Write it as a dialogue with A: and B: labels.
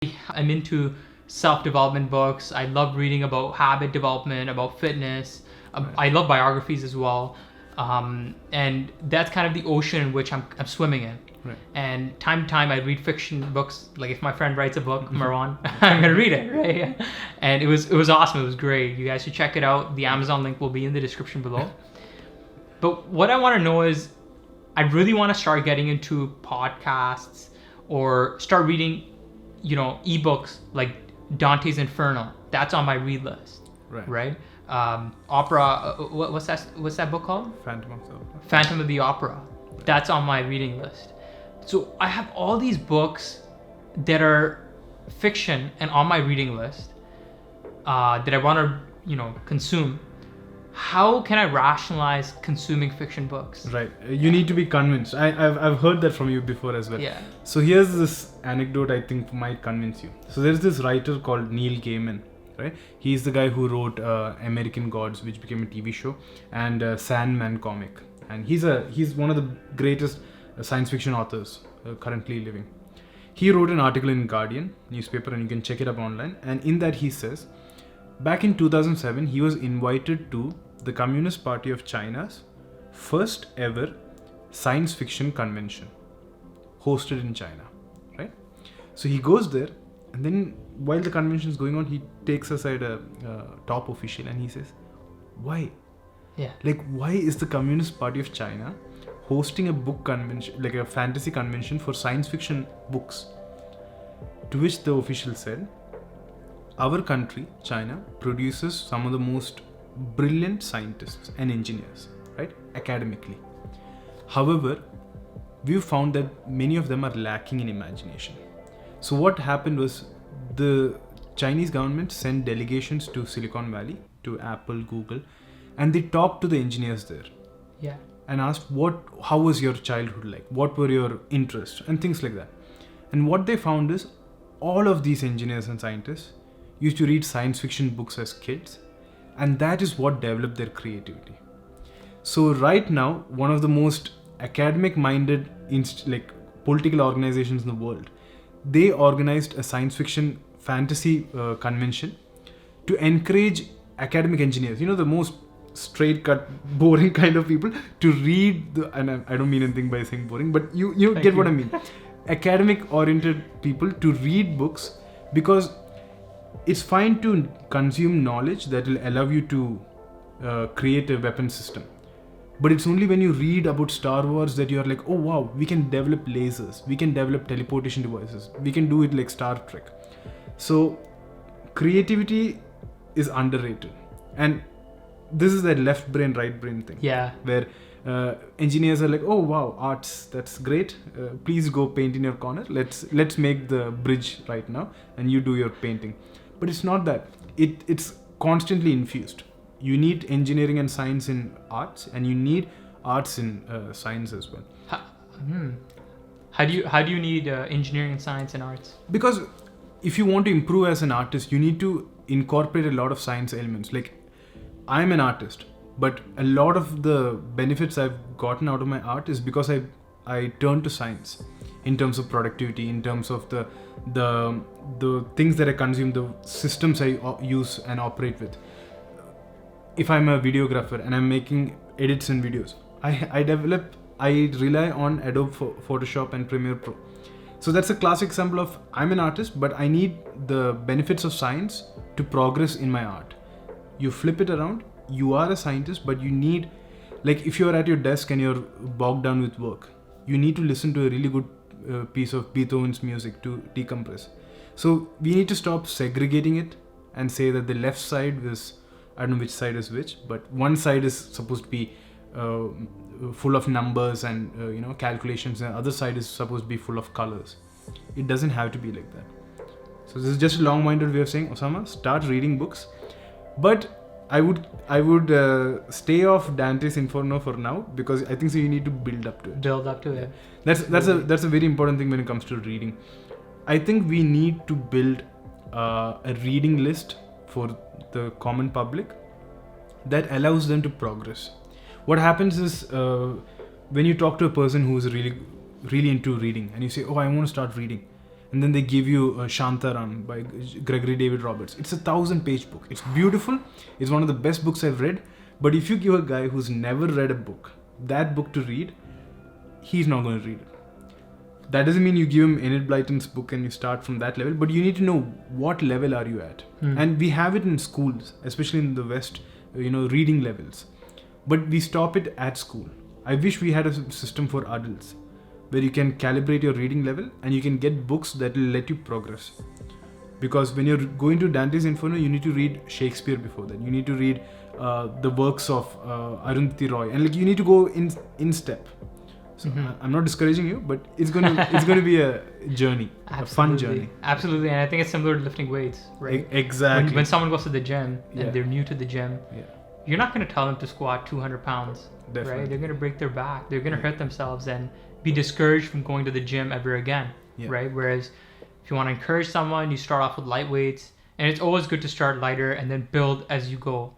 A: I'm into self-development books. I love reading about habit development, about fitness. I love biographies as well. And that's kind of the ocean in which I'm swimming in.
B: Right.
A: And time to time, I read fiction books. Like if my friend writes a book, Marwan, I'm gonna read it, right? And it was awesome. It was great. You guys should check it out. The Amazon link will be in the description below. But what I want to know is, I really want to start getting into podcasts or start reading, ebooks like Dante's Inferno. That's on my read list, right? Opera. What's that book called?
B: Phantom of the Opera.
A: Phantom of the Opera. That's on my reading list. So I have all these books that are fiction and on my reading list that I want to, consume. How can I rationalize consuming fiction books?
B: Right. You need to be convinced. I've heard that from you before as well.
A: Yeah.
B: So here's this anecdote I think might convince you. So there's this writer called Neil Gaiman, right? He's the guy who wrote American Gods, which became a TV show, and Sandman comic. And he's one of the greatest science fiction authors currently living. He wrote an article in Guardian newspaper, and you can check it up online. And in that he says, back in 2007, he was invited to the Communist Party of China's first ever science fiction convention, hosted in China, right? So he goes there, and then while the convention is going on, he takes aside a top official and he says, why?
A: Yeah.
B: Like, why is the Communist Party of China hosting a book convention, like a fantasy convention for science fiction books? To which the official said, our country, China, produces some of the most brilliant scientists and engineers, right? Academically. However, we've found that many of them are lacking in imagination. So what happened was, the Chinese government sent delegations to Silicon Valley, to Apple, Google, and they talked to the engineers there.
A: Yeah.
B: And asked, how was your childhood like? What were your interests? And things like that. And what they found is, all of these engineers and scientists used to read science fiction books as kids, and that is what developed their creativity. So right now, one of the most academic-minded political organizations in the world, they organized a science fiction fantasy convention to encourage academic engineers, the most straight-cut, boring kind of people, to read and I don't mean anything by saying boring, but you get what I mean. Academic-oriented people to read books, because it's fine to consume knowledge that will allow you to create a weapon system. But it's only when you read about Star Wars that you're like, oh wow, we can develop lasers, we can develop teleportation devices, we can do it like Star Trek. So creativity is underrated. And this is that left brain, right brain thing.
A: Yeah.
B: Where engineers are like, oh wow, arts, that's great. Please go paint in your corner. Let's make the bridge right now, and you do your painting. But it's not that. It's constantly infused. You need engineering and science in arts, and you need arts in science as well.
A: How do you need engineering and science and arts?
B: Because if you want to improve as an artist, you need to incorporate a lot of science elements. Like, I'm an artist, but a lot of the benefits I've gotten out of my art is because I turned to science in terms of productivity, in terms of the things that I consume, the systems I use and operate with. If I'm a videographer and I'm making edits and videos, I rely on Adobe Photoshop and Premiere Pro. So that's a classic example of, I'm an artist, but I need the benefits of science to progress in my art. You flip it around, you are a scientist, but you need, like, if you're at your desk and you're bogged down with work, you need to listen to a really good piece of Beethoven's music to decompress. So we need to stop segregating it and say that the left side is, I don't know which side is which, but one side is supposed to be full of numbers and calculations, and the other side is supposed to be full of colors. It doesn't have to be like that. So this is just a long-minded way of saying, Osama, start reading books. But I would stay off Dante's Inferno for now, because I think so you need to build up to it. That's a very important thing when it comes to reading. I think we need to build a reading list for the common public that allows them to progress. What happens is, when you talk to a person who's really into reading, and you say, oh, I want to start reading, and then they give you Shantaram by Gregory David Roberts. It's a 1,000-page book. It's beautiful. It's one of the best books I've read. But if you give a guy who's never read a book that book to read, he's not going to read it. That doesn't mean you give him Enid Blyton's book and you start from that level, but you need to know what level are you at. And we have it in schools, especially in the West, reading levels. But we stop it at school. I wish we had a system for adults where you can calibrate your reading level and you can get books that will let you progress. Because when you're going to Dante's Inferno, you need to read Shakespeare before that. You need to read the works of Arundhati Roy, and you need to go in step. So I'm not discouraging you, but it's gonna be a journey, a fun journey.
A: Absolutely, and I think it's similar to lifting weights, right?
B: Exactly.
A: When someone goes to the gym and they're new to the gym, you're not going to tell them to squat 200 pounds, right? They're going to break their back. They're going to hurt themselves and be discouraged from going to the gym ever again, right? Whereas if you want to encourage someone, you start off with light weights, and it's always good to start lighter and then build as you go.